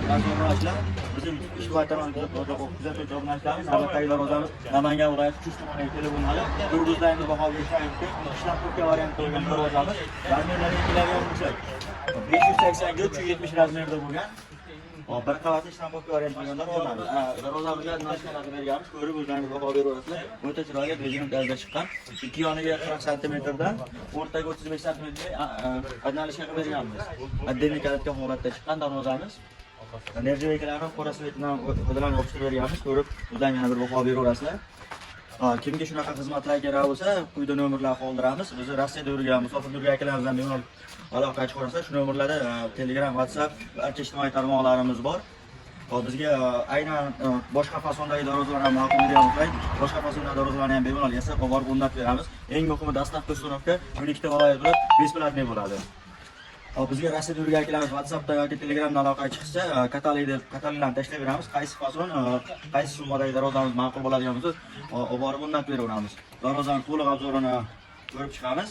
yo'nalishlar bizim ish vatandan kuzatuv jurnalistlarimiz navbatdagi darvozamiz Namangan viloyati Chust tumaniga telefon olib, yulduzlarni baho berishayotgan ishlab turkiya variantda bo'lgan darvozamiz razmerlariga keladigan bo'lsak 580 ga 370 razmerda bo'lgan bir qavatli ishlamboq variant bo'lgan darvozamiz. Darvozamizga nashxonasi berganmiz, ko'rib o'zlaringiz baho beraverasizlar. O'ta chiroyli bezini dalda chiqqan. 2 yoniga 40 cm dan o'rtaga 35 cm ajnalishga qilib berganmiz. Отдельный kalatga holatda chiqqan darvozamiz. Nerjavekalarni qora svetdan foydalanib o'xshab berganmiz, ko'rib o'zlaringiz bir baho beraverasizlar. Kimga shunaqa xizmatlar kerak bo'lsa, quyida nomerlar qoldiramiz. Biz Rossiyada yurgan musofir yurgan akalarimizdan bemalol aloqa chiqarsa, shu nomerlarda Telegram, WhatsApp, barcha ijtimoiy tarmoqlarimiz bor. Bizga aynan boshqa fasondagi darvozalarni ham ma'qul beryapmiz. Boshqa fasondagi darvozalarni ham bemalol yasab borib o'rnatib beramiz. Eng muhimi dastlabki ustunovka 12 ta viloyat bilan besplatniy bo'ladi. Bizga Rossiyada yurgan akalarimiz WhatsAppda yoki Telegramda aloqa chiqsa, kataloglarni tashlab beramiz. Qaysi fason, qaysi summadagi darvozamiz ma'qul bo'ladigan bo'lsa, olib borib o'rnatib beraveramiz. Darvozani to'liq obzorini ko'rib chiqamiz.